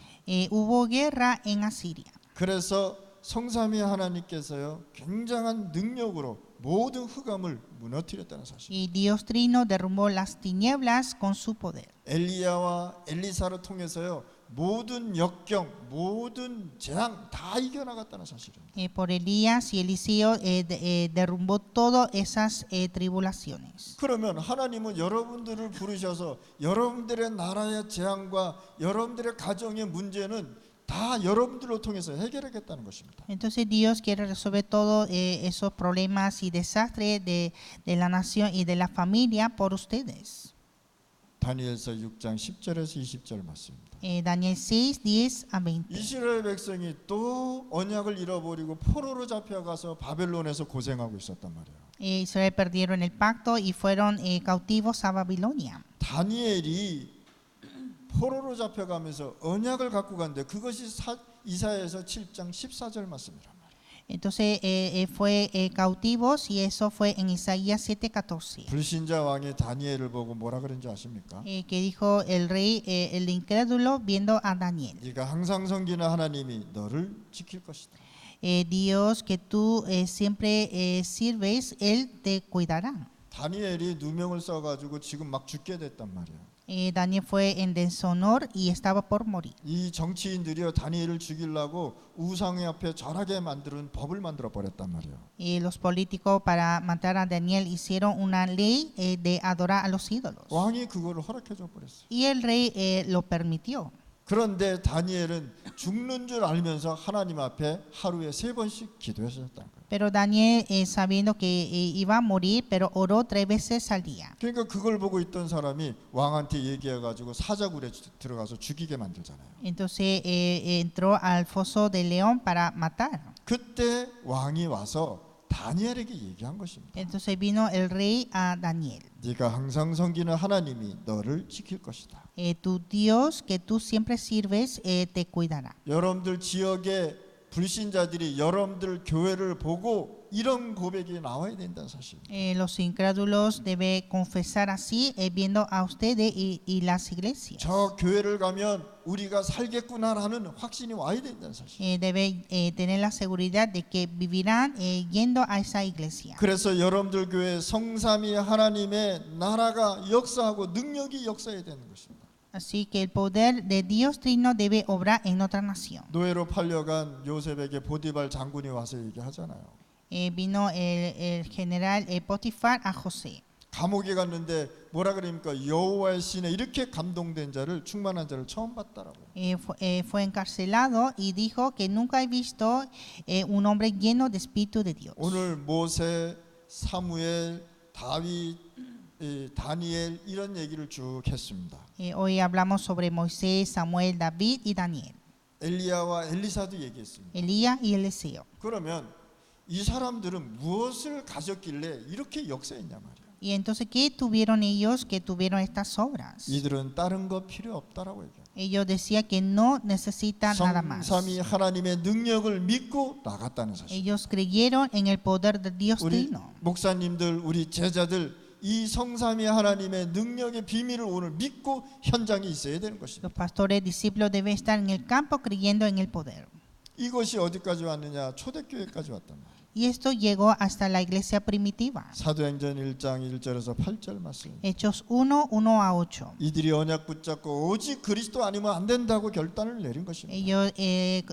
[SPEAKER 2] Hubo guerra en Asiria.
[SPEAKER 1] 그래서 성삼위 하나님께서요 굉장한 능력으로 모든 흑암을 무너뜨렸다는 사실.
[SPEAKER 2] Y Dios Trino derrumbó las tinieblas con su poder.
[SPEAKER 1] 엘리야와 엘리사를 통해서요 모든 역경, 모든 재앙 다 이겨나갔다는 사실입니다.
[SPEAKER 2] Por Elías y Eliseo derrumbó todas esas tribulaciones.
[SPEAKER 1] 그러면 하나님은 여러분들을 부르셔서 여러분들의 나라의 재앙과 여러분들의 가정의 문제는 다 여러분들로 통해서 해결하겠다는 것입니다.
[SPEAKER 2] Entonces Dios quiere resolver todos esos problemas y desastres de la nación y de la familia por ustedes.
[SPEAKER 1] 다니엘서 6장 10절에서 20절 말씀입니다.
[SPEAKER 2] Daniel 6, 10 a 20.
[SPEAKER 1] 이스라엘 백성이 또 언약을 잃어버리고 포로로 잡혀가서 바벨론에서 고생하고 있었단 말이에요.
[SPEAKER 2] Israel perdieron el pacto y fueron cautivos a Babilonia.
[SPEAKER 1] 다니엘이 포로로 잡혀가면서 언약을 갖고 갔는데 그것이 이사야에서 7장 14절 말씀이란 말이에요.
[SPEAKER 2] Entonces fue cautivos y eso fue en Isaías 7:14.
[SPEAKER 1] 불신자 왕이 다니엘을 보고 뭐라 그런지 아십니까?
[SPEAKER 2] Que dijo el rey, el incrédulo, viendo a Daniel.
[SPEAKER 1] 네가 항상 섬기는 하나님이 너를 지킬 것이다.
[SPEAKER 2] Dios que tú siempre sirves, Él te cuidará.
[SPEAKER 1] 다니엘이 누명을 써가지고 지금 막 죽게 됐단 말이에요.
[SPEAKER 2] Daniel fue en deshonor y estaba por morir.
[SPEAKER 1] 이 정치인들이요 다니엘을 죽이려고 우상 앞에 절하게 만드는 법을 만들어 버렸단 말이에요.
[SPEAKER 2] Los políticos para matar a Daniel hicieron una ley de adorar a los ídolos.
[SPEAKER 1] 왕이 그거를 허락해 줘 버렸어요.
[SPEAKER 2] Y el rey lo permitió.
[SPEAKER 1] 그런데 다니엘은 죽는 줄 알면서 하나님 앞에 하루에 3번씩 기도하셨다는 거예요.
[SPEAKER 2] Pero Daniel, sabiendo que iba a morir, pero oró 3 veces al día.
[SPEAKER 1] 그러니까 그걸 보고 있던 사람이 왕한테 얘기해가지고 사자굴에 들어가서 죽이게 만들잖아요.
[SPEAKER 2] Entonces entró al foso del león para matar.
[SPEAKER 1] 그때 왕이 와서 다니엘에게 얘기한 것입니다.
[SPEAKER 2] Entonces vino el rey a Daniel.
[SPEAKER 1] 네가 항상 섬기는 하나님이 너를 지킬 것이다.
[SPEAKER 2] Tu Dios que tú siempre sirves te cuidará.
[SPEAKER 1] 여러분들 지역의 불신자들이 여러분들 교회를 보고 이런 고백이 나와야 된다는 사실입니다.
[SPEAKER 2] Los incrédulos deben confesar así viendo a ustedes y las iglesias.
[SPEAKER 1] 저 교회를 가면 우리가 살겠구나라는 확신이 와야 된다는 사실.
[SPEAKER 2] Deben tener la seguridad de que vivirán yendo a esa iglesia.
[SPEAKER 1] 그래서 여러분들 교회 성삼위 하나님의 나라가 역사하고 능력이 역사해야 되는 것입니다.
[SPEAKER 2] Así que el poder de Dios Trino debe obrar en otra nación.
[SPEAKER 1] 노예로 팔려간 요셉에게 보디발 장군이 와서 얘기하잖아요.
[SPEAKER 2] Vino el general Potifar a José.
[SPEAKER 1] 감옥에 갔는데 뭐라 그럽니까? 여호와의 신에 이렇게 감동된 자를 충만한 자를 처음 봤다라고.
[SPEAKER 2] Fue encarcelado y dijo que nunca he visto un hombre lleno de espíritu de Dios.
[SPEAKER 1] 오늘 모세, 사무엘, 다윗, 다니엘 이런 얘기를 쭉 했습니다.
[SPEAKER 2] Hoy hablamos sobre Moisés, Samuel, David y Daniel.
[SPEAKER 1] 엘리야와 엘리사도 얘기했습니다.
[SPEAKER 2] Elías y Eliseo.
[SPEAKER 1] 그러면 이 사람들은 무엇을 가졌길래 이렇게 역사했냐 말이야.
[SPEAKER 2] Y entonces, ¿qué tuvieron ellos que tuvieron estas obras?
[SPEAKER 1] 이들은 다른 거 필요 없다라고 얘기해요.
[SPEAKER 2] Ellos decían que no necesitan nada más.
[SPEAKER 1] 성삼위 하나님의 능력을 믿고 나갔다는 사실.
[SPEAKER 2] Ellos creyeron en el poder de Dios
[SPEAKER 1] 우리
[SPEAKER 2] Trino.
[SPEAKER 1] 목사님들, 우리 제자들 이 성삼위 하나님의 능력의 비밀을 오늘 믿고 현장에 있어야 되는 것입니다.
[SPEAKER 2] Los pastores discípulos deben estar en el campo creyendo en el poder.
[SPEAKER 1] 이것이 어디까지 왔느냐? 초대교회까지 왔단 말이에요.
[SPEAKER 2] Y esto llegó hasta la iglesia primitiva.
[SPEAKER 1] 사도행전 1장 1절에서 8절 말씀.
[SPEAKER 2] Hechos 1, 1 a 8.
[SPEAKER 1] 이들이 언약 붙잡고 오직 그리스도 아니면 안 된다고 결단을 내린 것입니다.
[SPEAKER 2] Ellos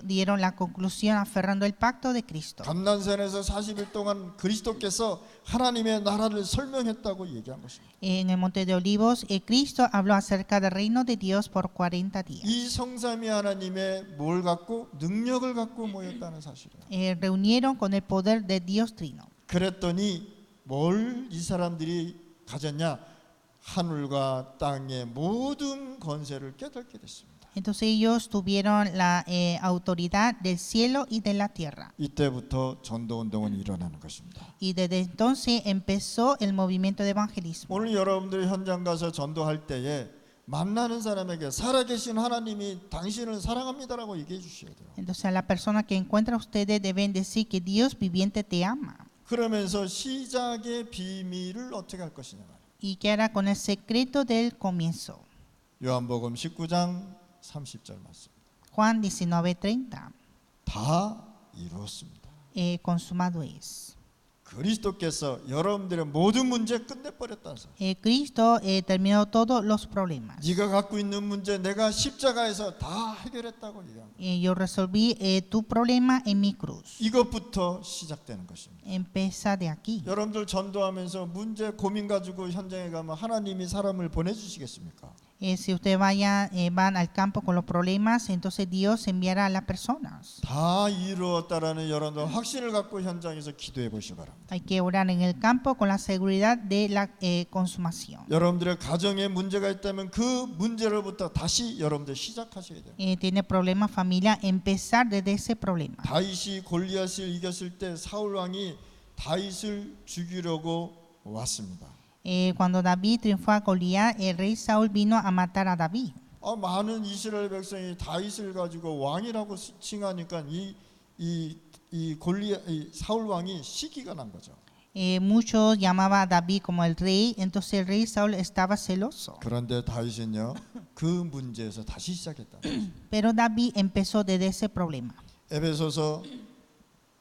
[SPEAKER 2] dieron la conclusión aferrando el pacto de Cristo.
[SPEAKER 1] 감난산에서 40일 동안 그리스도께서 하나님의 나라를 설명했다고 얘기한 것입니다.
[SPEAKER 2] En el monte de Olivos, Cristo habló acerca del reino de Dios por 40 días.
[SPEAKER 1] 이 성삼위 하나님의 뭘 갖고 능력을 갖고 모였다는 사실이에요.
[SPEAKER 2] Reunieron con el poder de Dios Trino.
[SPEAKER 1] 그랬더니 뭘 이 사람들이 가졌냐? 하늘과 땅의 모든 권세를 깨닫게 됐습니다.
[SPEAKER 2] Entonces ellos tuvieron la autoridad del cielo y de la tierra.
[SPEAKER 1] 이때부터 전도 운동은 일어나는 것입니다.
[SPEAKER 2] Y desde entonces empezó el movimiento de evangelismo.
[SPEAKER 1] 오늘 여러분들이 현장 가서 전도할 때에 만나는 사람에게 살아계신 하나님이 당신을 사랑합니다라고 얘기해 주셔야 돼요.
[SPEAKER 2] Entonces a la persona que encuentra a ustedes deben decir que Dios viviente te ama.
[SPEAKER 1] 그러면서 시작의 비밀을 어떻게 할 것이냐 말이에요.
[SPEAKER 2] Y que hará con el secreto del comienzo.
[SPEAKER 1] 요한복음 19장 30절 말씀.
[SPEAKER 2] Juan 19:30.
[SPEAKER 1] 다 이루었습니다.
[SPEAKER 2] Consumado es.
[SPEAKER 1] 그리스도께서 여러분들의 모든 문제 끝내버렸다는 사실.
[SPEAKER 2] Cristo terminó todos los problemas.
[SPEAKER 1] 네가 갖고 있는 문제 내가 십자가에서 다 해결했다고 얘기한 거예요.
[SPEAKER 2] Yo resolví tu problema en mi cruz.
[SPEAKER 1] 이것부터 시작되는 것입니다.
[SPEAKER 2] Empieza de aquí.
[SPEAKER 1] 여러분들 전도하면서 문제 고민 가지고 현장에 가면 하나님이 사람을 보내주시겠습니까?
[SPEAKER 2] Si ustedes van al campo con los problemas, entonces Dios enviará a las personas.
[SPEAKER 1] 다 이루었다라는 여러분들 확신을 갖고 현장에서 기도해 보시기 바랍니다.
[SPEAKER 2] Hay que orar en el campo con la seguridad de la consumación.
[SPEAKER 1] 여러분들의 가정에 문제가 있다면 그 문제로부터 다시 여러분들 시작하셔야 돼요.
[SPEAKER 2] Tiene problemas familia, empezar desde ese problema.
[SPEAKER 1] 다윗이 골리앗을 이겼을 때 사울 왕이 다윗을 죽이려고 왔습니다.
[SPEAKER 2] Cuando David triunfó a Goliat, el rey Saúl vino a matar a David.
[SPEAKER 1] 많은 이스라엘 백성이 다윗을 가지고 왕이라고 칭하니까 이 사울 왕이 시기가 난 거죠.
[SPEAKER 2] Muchos llamaban a David como el rey, entonces el rey Saúl estaba celoso.
[SPEAKER 1] 그런데 다윗은요 그 문제에서 다시 시작했다.
[SPEAKER 2] Pero David empezó desde ese problema.
[SPEAKER 1] 에베소서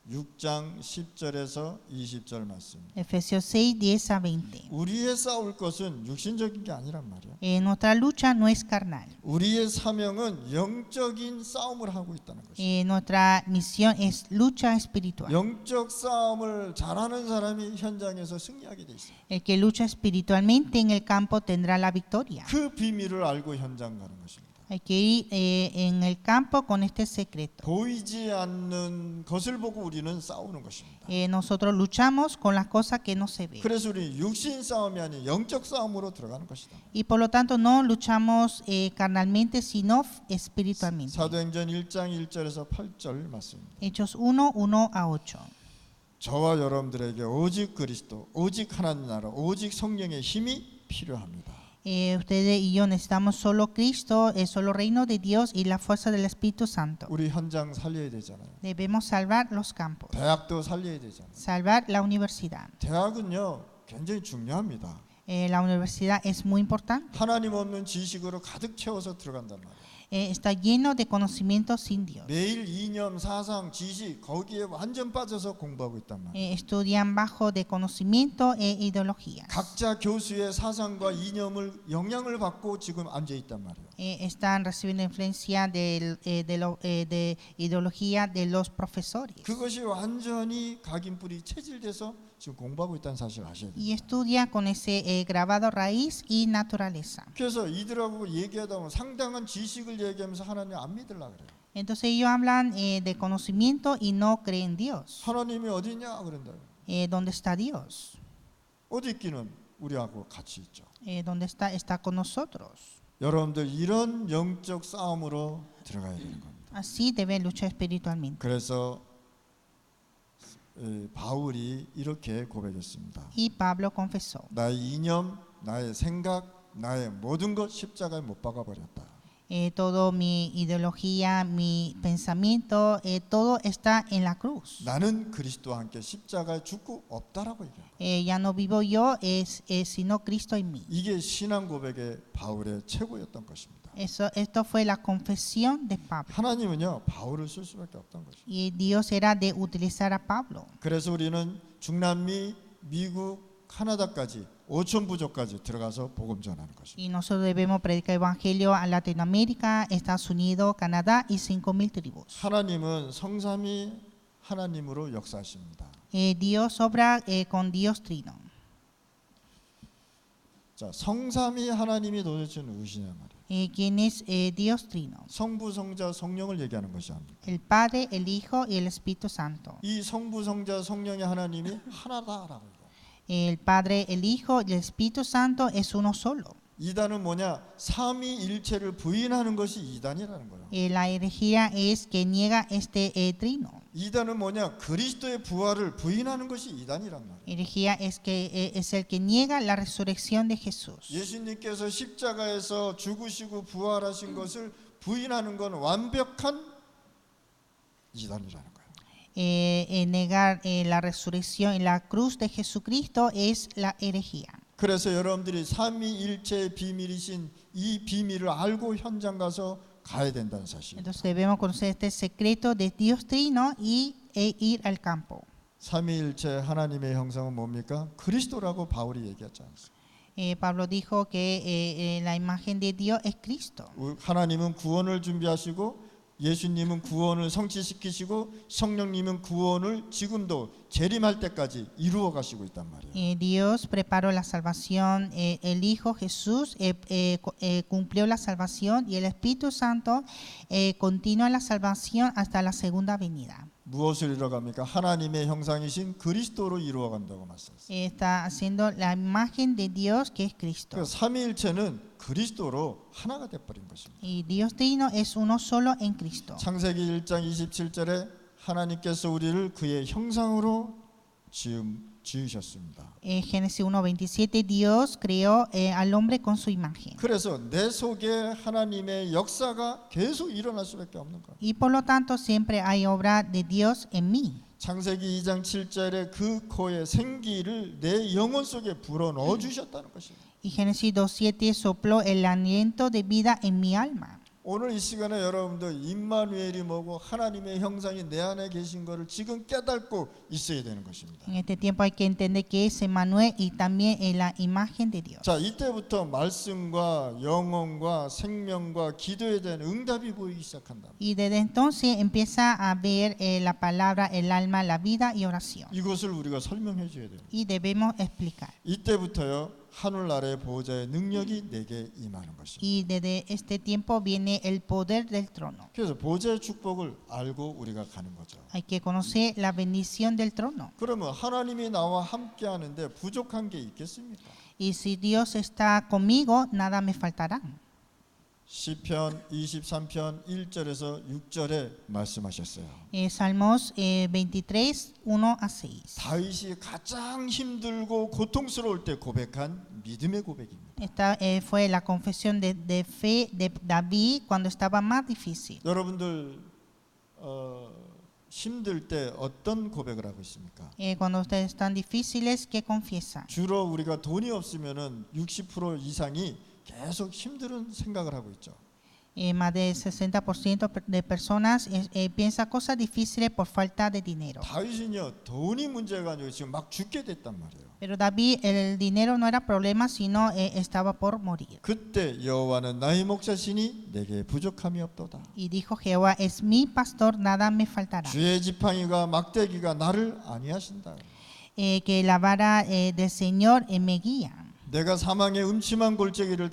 [SPEAKER 1] 6장 10절에서 20절 말씀.
[SPEAKER 2] Efesios 6, 10 a 20.
[SPEAKER 1] 우리의 싸울 것은 육신적인 게 아니란 말이야.
[SPEAKER 2] Nuestra lucha no es carnal.
[SPEAKER 1] 우리의 사명은 영적인 싸움을 하고 있다는 것이야.
[SPEAKER 2] Nuestra misión es lucha espiritual.
[SPEAKER 1] 영적 싸움을 잘하는 사람이 현장에서 승리하게 돼 있어요.
[SPEAKER 2] El que lucha espiritualmente en el campo tendrá la victoria.
[SPEAKER 1] 그 비밀을 알고 현장 가는 것입니다.
[SPEAKER 2] Hay que ir en el campo con este secreto.
[SPEAKER 1] 보이지 않는 것을 보고 우리는 싸우는 것입니다.
[SPEAKER 2] Nosotros luchamos con las cosas que no se ven.
[SPEAKER 1] 그래서 우리 육신 싸움이 아닌 영적 싸움으로 들어가는 것이다.
[SPEAKER 2] Y por lo tanto no luchamos carnalmente, sino espiritualmente.
[SPEAKER 1] 사도행전 1장 1절에서 8절 말씀입니다.
[SPEAKER 2] Hechos 1, 1 a 8.
[SPEAKER 1] 저와 여러분들에게 오직 그리스도, 오직 하나님 나라, 오직 성령의 힘이 필요합니다.
[SPEAKER 2] Ustedes y yo necesitamos solo Cristo, solo reino de Dios y la fuerza del Espíritu Santo.
[SPEAKER 1] 우리 현장 살려야 되잖아요.
[SPEAKER 2] Debemos salvar los campos,
[SPEAKER 1] 대학도 살려야 되잖아요.
[SPEAKER 2] salvar la universidad.
[SPEAKER 1] 대학은요 굉장히 중요합니다.
[SPEAKER 2] La universidad es muy importante.
[SPEAKER 1] 하나님 없는 지식으로 가득 채워서 들어간단 말이에요.
[SPEAKER 2] Está lleno de conocimiento sin Dios.
[SPEAKER 1] 매일 이념, 사상, 지식 거기에 완전 빠져서 공부하고 있단 말이에요.
[SPEAKER 2] Estudian bajo de conocimiento e ideologías.
[SPEAKER 1] 각자 교수의 사상과 이념을 영향을 받고 지금 앉아 있단 말이에요.
[SPEAKER 2] Están recibiendo influencia de ideología de los profesores.
[SPEAKER 1] 그것이 완전히 각인뿌리 체질돼서 지금 공부하고 있다는 사실 아셔야 돼요.
[SPEAKER 2] Y estudia con ese grabado raíz y naturaleza.
[SPEAKER 1] 그래서 이들하고 얘기하다 보면 상당한 지식을 얘기하면서 하나님 안 믿으려고 그래요.
[SPEAKER 2] Entonces ellos hablan de conocimiento y no creen Dios.
[SPEAKER 1] 하나님이 어디냐 그런다.
[SPEAKER 2] ¿Dónde está Dios?
[SPEAKER 1] 어디 있기는 우리하고 같이 있죠.
[SPEAKER 2] ¿Dónde está? Está con nosotros.
[SPEAKER 1] 여러분들 이런 영적 싸움으로 들어가야 되는 겁니다.
[SPEAKER 2] Así deben luchar espiritualmente.
[SPEAKER 1] 그래서 바울이 이렇게 고백했습니다.
[SPEAKER 2] Y Pablo confesó.
[SPEAKER 1] 나의 이념, 나의 생각, 나의 모든 것 십자가에 못 박아 버렸다.
[SPEAKER 2] Todo mi ideología, mi pensamiento, todo está en la cruz.
[SPEAKER 1] 나는 그리스도와 함께 십자가에 죽고 없다라고 얘기해요.
[SPEAKER 2] Ya no vivo yo, sino Cristo en mí.
[SPEAKER 1] 이게 신앙 고백의 바울의 최고였던 것입니다.
[SPEAKER 2] Esto fue la confesión de Pablo.
[SPEAKER 1] 하나님은요 바울을 쓸 수밖에 없던 거죠.
[SPEAKER 2] Y Dios era de utilizar a Pablo.
[SPEAKER 1] 그래서 우리는 중남미, 미국, 카나다까지 5천 부족까지 들어가서 복음 전하는 것입니다.
[SPEAKER 2] Y nosotros debemos predicar evangelio a Latinoamérica, Estados Unidos, Canadá y 5,000 tribus.
[SPEAKER 1] 하나님은 성삼위 하나님으로 역사하십니다.
[SPEAKER 2] Dios obra con Dios Trino.
[SPEAKER 1] 자, 성삼위 하나님이 도대체 누구시냐 말이에요.
[SPEAKER 2] ¿Quién es Dios Trino?
[SPEAKER 1] 성부, 성자, 성령을 얘기하는 것이 아닙니다.
[SPEAKER 2] El Padre, el Hijo y el Espíritu Santo.
[SPEAKER 1] 이 성부, 성자, 성령의 하나님이 하나다라고 해요.
[SPEAKER 2] El Padre, el Hijo y el Espíritu Santo es uno solo.
[SPEAKER 1] 이단은 뭐냐? 삼위일체를 부인하는 것이 이단이라는 거예요.
[SPEAKER 2] La herejía es que niega este trino.
[SPEAKER 1] 이단은 뭐냐? 그리스도의 부활을 부인하는 것이 이단이란 말이에요.
[SPEAKER 2] Herejía es que es el que niega la resurrección de Jesús.
[SPEAKER 1] 예수님께서 십자가에서 죽으시고 부활하신 것을 부인하는 건 완벽한 이단이라는 거예요.
[SPEAKER 2] Negar la resurrección en la cruz de Jesucristo es la herejía.
[SPEAKER 1] 그래서 여러분들이 삼위일체의 비밀이신 이 비밀을 알고 현장 가서 가야 된다는 사실.
[SPEAKER 2] Entonces debemos conocer este secreto de Dios Trino e ir al campo.
[SPEAKER 1] 삼위일체 하나님의 형상은 뭡니까? 그리스도라고 바울이 얘기하지 않습니까?
[SPEAKER 2] Pablo dijo que la imagen de Dios es Cristo.
[SPEAKER 1] 하나님은 구원을 준비하시고 예수님은 구원을 성취시키시고 성령님은 구원을 지금도 재림할 때까지 이루어 가시고 있단 말이에요.
[SPEAKER 2] Dios preparó la salvación, el Hijo Jesús cumplió la salvación y el Espíritu Santo continúa la salvación hasta la segunda venida.
[SPEAKER 1] 무엇을 이루어갑니까? 하나님의 형상이신 그리스도로 이루어간다고 말씀했어요.
[SPEAKER 2] Está haciendo la imagen de Dios que es Cristo.
[SPEAKER 1] 삼위일체는 그리스도로 하나가 돼버린 것입니다.
[SPEAKER 2] Y Dios Trino es uno solo en Cristo.
[SPEAKER 1] 창세기 1장 27절에 하나님께서 우리를 그의 형상으로 지으셨습니다.
[SPEAKER 2] Génesis 1:27 Dios creó al hombre con su imagen.
[SPEAKER 1] 그래서 내 속에 하나님의 역사가 계속 일어날 수밖에 없는 거예요.
[SPEAKER 2] Y por lo tanto siempre hay obra de Dios en mí.
[SPEAKER 1] 창세기 2장 7절에 그 코에 생기를 내 영혼 속에 불어넣어 주셨다는 것입니다.
[SPEAKER 2] Y Génesis 2:7 sopló el aliento de vida en mi alma.
[SPEAKER 1] 오늘 이 시간에 여러분들 임마누엘이 뭐고 하나님의 형상이 내 안에 계신 것을 지금 깨닫고 있어야 되는 것입니다.
[SPEAKER 2] En este tiempo hay que entender que es Emmanuel y también es la imagen de Dios.
[SPEAKER 1] 자, 이때부터 말씀과 영혼과 생명과 기도에 대한 응답이 보이기 시작한다.
[SPEAKER 2] Y desde entonces empieza a ver la palabra, el alma, la vida y oración.
[SPEAKER 1] 이것을 우리가 설명해 줘야 돼요.
[SPEAKER 2] Y debemos explicar.
[SPEAKER 1] 이때부터요. 하늘 아래 보호자의 능력이 내게 임하는 것입니다.
[SPEAKER 2] Y desde este tiempo viene el poder del trono.
[SPEAKER 1] 그래서 보호자의 축복을 알고 우리가 가는 거죠.
[SPEAKER 2] Hay que conocer la bendición del trono.
[SPEAKER 1] 그러면 하나님이 나와 함께 하는데 부족한 게 있겠습니까?
[SPEAKER 2] Y si Dios está conmigo, nada me faltará.
[SPEAKER 1] 시편 23편 1절에서 6절에 말씀하셨어요.
[SPEAKER 2] Salmos 23, 1-6.
[SPEAKER 1] 다윗이 가장 힘들고 고통스러울 때 고백한 믿음의 고백입니다.
[SPEAKER 2] Esta fue la confesión de fe de David cuando estaba más difícil.
[SPEAKER 1] 여러분들 힘들 때 어떤 고백을 하고 있습니까?
[SPEAKER 2] Cuando ustedes están difíciles, ¿qué confiesan?
[SPEAKER 1] 주로 우리가 돈이 없으면은 60% 이상이 계속 힘든 생각을 하고 있죠.
[SPEAKER 2] Más del 60% de personas piensa cosas difíciles por falta de dinero.
[SPEAKER 1] 다윗은요 돈이 문제가 아니고 지금 막 죽게 됐단 말이에요.
[SPEAKER 2] Pero David, el dinero no era problema, sino estaba por morir.
[SPEAKER 1] 그때 여호와는 나의 목자시니 내게 부족함이 없도다.
[SPEAKER 2] Y dijo Jehová, es mi pastor, nada me faltará.
[SPEAKER 1] 주의 지팡이가 막대기가 나를 안위하신다.
[SPEAKER 2] Que la vara del Señor me guía.
[SPEAKER 1] 내가 사망의 음침한 골짜기를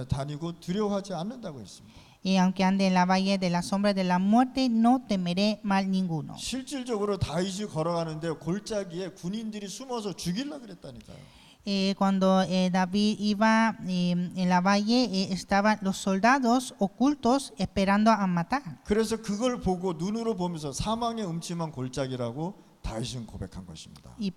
[SPEAKER 1] 다니고 두려워하지 않는다고 했습니다.
[SPEAKER 2] Y aunque ande en la valle de la sombra de la muerte, no temeré mal ninguno.
[SPEAKER 1] 실질적으로 다윗이 걸어가는데 골짜기에 군인들이 숨어서 죽이려고 그랬다니까요.
[SPEAKER 2] Cuando David iba en la valle, estaban los soldados ocultos esperando a matar.
[SPEAKER 1] 그래서 그걸 보고 눈으로 보면서 사망의 음침한 골짜기라고 다윗은 고백한 것입니다.
[SPEAKER 2] Y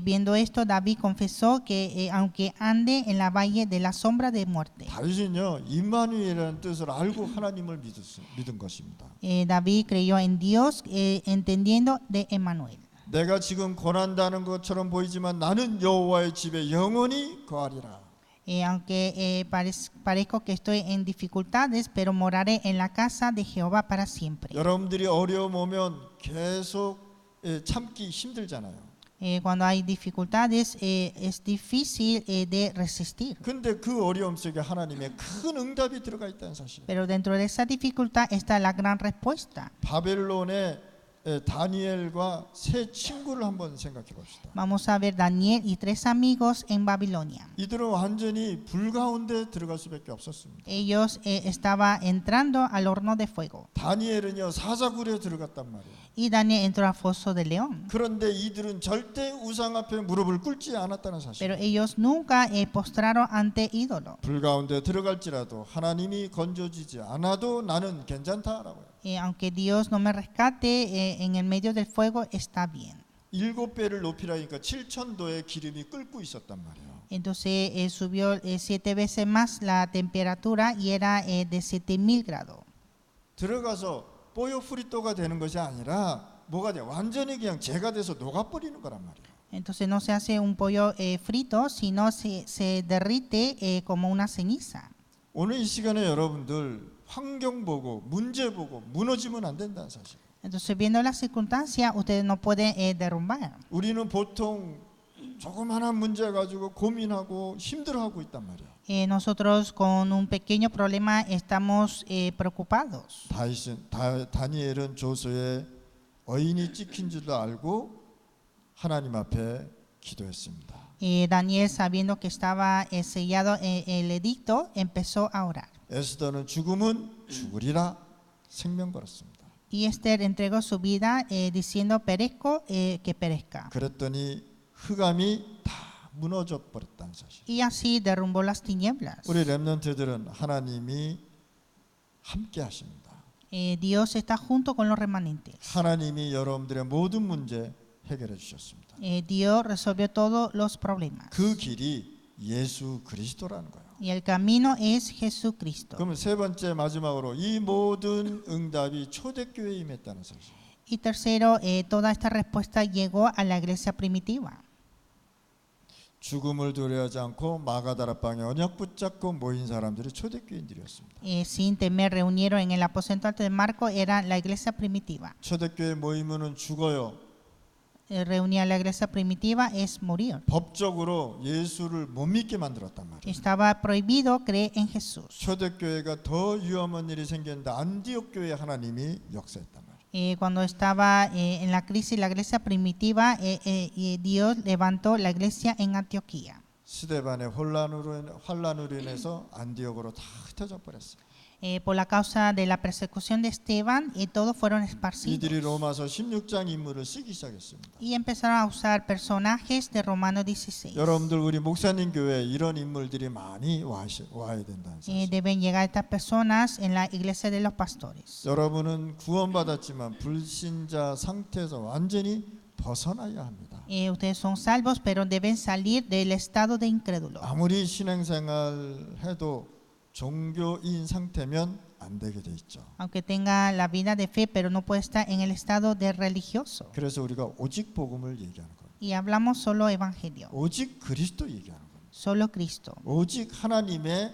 [SPEAKER 2] viendo esto, David confesó que aunque ande en la valle de la sombra de muerte.
[SPEAKER 1] 다윗은요 임마누엘이라는 뜻을 알고 하나님을 믿은 것입니다.
[SPEAKER 2] David creyó en Dios, entendiendo de Emmanuel.
[SPEAKER 1] 내가 지금 고난당하는 것처럼 보이지만 나는 여호와의 집에 영원히 거하리라.
[SPEAKER 2] Aunque parezco que estoy en dificultades, pero moraré en la casa de Jehová para siempre.
[SPEAKER 1] 여러분들이 어려움 오면 계속 참기 힘들잖아요.
[SPEAKER 2] Cuando hay dificultades, es difícil de resistir.
[SPEAKER 1] 근데 그 어려움 속에 하나님의 큰 응답이 들어가 있다는 사실.
[SPEAKER 2] Pero dentro de esa dificultad está la gran respuesta.
[SPEAKER 1] 바벨론의 다니엘과 세 친구를 한번 생각해 봅시다.
[SPEAKER 2] Vamos a ver Daniel y 3 amigos en Babilonia.
[SPEAKER 1] 이들은 완전히 불 가운데 들어갈 수밖에 없었습니다.
[SPEAKER 2] Ellos estaban entrando al horno de fuego.
[SPEAKER 1] 다니엘은요 사자굴에 들어갔단 말이에요.
[SPEAKER 2] Y Daniel entró al foso de león.
[SPEAKER 1] 그런데 이들은 절대 우상 앞에 무릎을 꿇지 않았다는 사실.
[SPEAKER 2] Pero ellos nunca postraron ante ídolo.
[SPEAKER 1] 불 가운데 들어갈지라도 하나님이 건져주지 않아도 나는 괜찮다라고요.
[SPEAKER 2] Aunque Dios no me rescate en el medio del fuego, está bien.
[SPEAKER 1] 7배를 높이라니까 7,000도의 기름이 끓고 있었단 말이에요.
[SPEAKER 2] Entonces subió 7 veces más la temperatura y era de 7000 grados.
[SPEAKER 1] 들어가서 뽀요 프리또가 되는 것이 아니라 뭐가 돼? 완전히 그냥 재가 돼서 녹아버리는 거란 말이에요.
[SPEAKER 2] Entonces no se hace un pollo frito, sino se derrite como una ceniza.
[SPEAKER 1] 오늘 이 시간에 여러분들 환경 보고 문제 보고 무너지면 안 된다는 사실.
[SPEAKER 2] Entonces viendo las circunstancias, ustedes no pueden derrumbar.
[SPEAKER 1] 우리는 보통 조그마한 문제 가지고 고민하고 힘들어하고 있단 말이에요.
[SPEAKER 2] Nosotros con un pequeño problema estamos preocupados.
[SPEAKER 1] 다니엘은 조서에 어인이 찍힌 줄도 알고 하나님 앞에 기도했습니다.
[SPEAKER 2] Daniel, sabiendo que estaba sellado el edicto, empezó a orar.
[SPEAKER 1] 에스더는 죽음은 죽으리라 생명 걸었습니다.
[SPEAKER 2] Y Esther entregó su vida diciendo perezco, que perezca.
[SPEAKER 1] 그랬더니 흑암이 다 무너져 버렸다는 사실.
[SPEAKER 2] Y así derrumbó las tinieblas.
[SPEAKER 1] 우리 렘넌트들은 하나님이 함께 하십니다.
[SPEAKER 2] Dios está junto con los remanentes.
[SPEAKER 1] 하나님이 여러분들의 모든 문제 해결해 주셨습니다.
[SPEAKER 2] Dios resolvió todos los problemas.
[SPEAKER 1] 그 길이 예수 그리스도라는 거예요.
[SPEAKER 2] Y el camino es Jesucristo.
[SPEAKER 1] 그러면 세 번째 마지막으로 이 모든 응답이 초대교회에 임했다는 사실.
[SPEAKER 2] Y tercero, toda esta respuesta llegó a la iglesia primitiva.
[SPEAKER 1] 죽음을 두려워하지 않고 마가다락방에 언약 붙잡고 모인 사람들이 초대교인들이었습니다.
[SPEAKER 2] Sin temer reunieron en el aposento alto de Marco, era la iglesia primitiva.
[SPEAKER 1] 초대교회 모이면은 죽어요.
[SPEAKER 2] Reunir a la iglesia primitiva es morir.
[SPEAKER 1] 법적으로 예수를 못 믿게 만들었단 말이에요.
[SPEAKER 2] Estaba prohibido creer en Jesús.
[SPEAKER 1] 초대교회가 더 위험한 일이 생겼는데 안디옥 교회 하나님이 역사했단 말이에요.
[SPEAKER 2] Cuando estaba en la crisis la iglesia primitiva, Dios levantó la iglesia en Antioquía.
[SPEAKER 1] 스데반의 환란으로 인해서 안디옥으로 다 흩어져 버렸어요.
[SPEAKER 2] Por la causa de la persecución de Esteban, todos fueron esparcidos.
[SPEAKER 1] 이들이 로마서 16장 인물을 쓰기 시작했습니다.
[SPEAKER 2] Y empezaron a usar personajes de Romanos 16.
[SPEAKER 1] 여러분들 우리 목사님 교회에 이런 인물들이 많이 와야 된다는 사실.
[SPEAKER 2] Deben llegar estas personas en la iglesia de los pastores.
[SPEAKER 1] 여러분은 구원받았지만 불신자 상태에서 완전히 벗어나야 합니다.
[SPEAKER 2] Ustedes son salvos, pero deben salir del estado de incrédulo.
[SPEAKER 1] 아무리 신앙생활 해도 종교인 상태면 안 되게 돼 있죠.
[SPEAKER 2] Aunque tenga la vida de fe, pero no puede estar en el estado de religioso.
[SPEAKER 1] 그래서 우리가 오직 복음을 얘기하는 겁니다.
[SPEAKER 2] Y hablamos solo evangelio,
[SPEAKER 1] 오직 그리스도 얘기하는 겁니다.
[SPEAKER 2] solo Cristo.
[SPEAKER 1] 오직 하나님의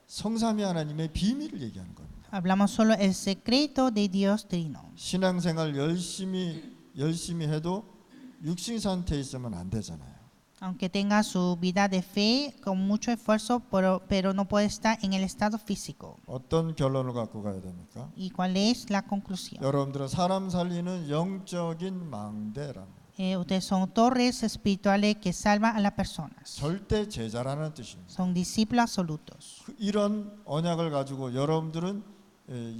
[SPEAKER 1] 성삼위 하나님의 비밀을 얘기하는 겁니다.
[SPEAKER 2] Hablamos solo el secreto de Dios Trino.
[SPEAKER 1] 신앙생활 열심히 해도 육신 상태에 있으면 안 되잖아요.
[SPEAKER 2] Aunque tenga su vida de fe con mucho esfuerzo, pero no puede estar en el estado físico.
[SPEAKER 1] 어떤 결론을 갖고 가야 됩니까?
[SPEAKER 2] ¿Y cuál es la conclusión?
[SPEAKER 1] 여러분들은 사람 살리는 영적인 망대랍니다.
[SPEAKER 2] Ustedes son torres espirituales que salvan a las personas.
[SPEAKER 1] 절대 제자라는 뜻입니다.
[SPEAKER 2] Son discípulos absolutos.
[SPEAKER 1] 이런 언약을 가지고 여러분들은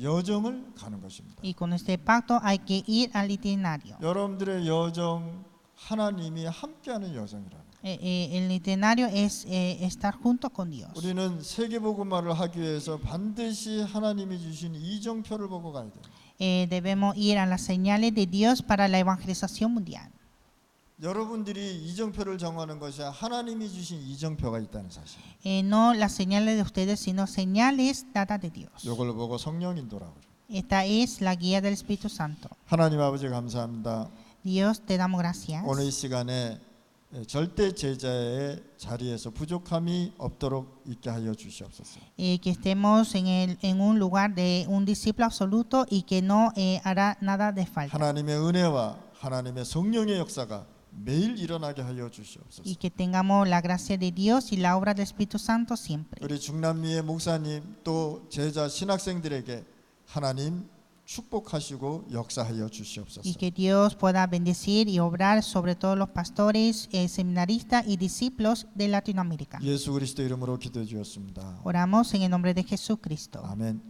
[SPEAKER 1] 여정을 가는 것입니다.
[SPEAKER 2] Y con este pacto hay que ir al itinerario.
[SPEAKER 1] 여러분들의 여정 하나님이 함께하는 여정이라는 거예요.
[SPEAKER 2] El itinerario es estar junto con Dios.
[SPEAKER 1] 우리는 세계복음화를 하기 위해서 반드시 하나님이 주신 이정표를 보고 가야 돼요.
[SPEAKER 2] Debemos ir a las señales de Dios para la evangelización mundial.
[SPEAKER 1] 여러분들이 이정표를 정하는 것이 하나님이 주신 이정표가 있다는 사실.
[SPEAKER 2] No las señales de ustedes, sino señales dadas de Dios.
[SPEAKER 1] 이걸 보고 성령 인도라고 그래요.
[SPEAKER 2] Esta es la guía del Espíritu Santo.
[SPEAKER 1] 하나님 아버지 감사합니다.
[SPEAKER 2] Dios, te damos gracias.
[SPEAKER 1] 오늘 이 시간에 절대 제자의 자리에서 부족함이 없도록 있게 하여 주시옵소서.
[SPEAKER 2] Que estemos en un lugar de un discípulo absoluto y que no hará nada de falta.
[SPEAKER 1] 하나님의 은혜와 하나님의 성령의 역사가 매일 일어나게 하여 주시옵소서.
[SPEAKER 2] Y que tengamos la gracia de Dios y la obra del Espíritu Santo siempre.
[SPEAKER 1] 우리 중남미의 목사님 또 제자 신학생들에게 하나님 축복하시고 역사하여 주시옵소서.
[SPEAKER 2] Y que Dios pueda bendecir y obrar sobre todos los pastores, seminaristas y discípulos de Latinoamérica.
[SPEAKER 1] 예수 그리스도 이름으로 기도해 주었습니다.
[SPEAKER 2] Oramos en el nombre de Jesucristo.
[SPEAKER 1] 아멘.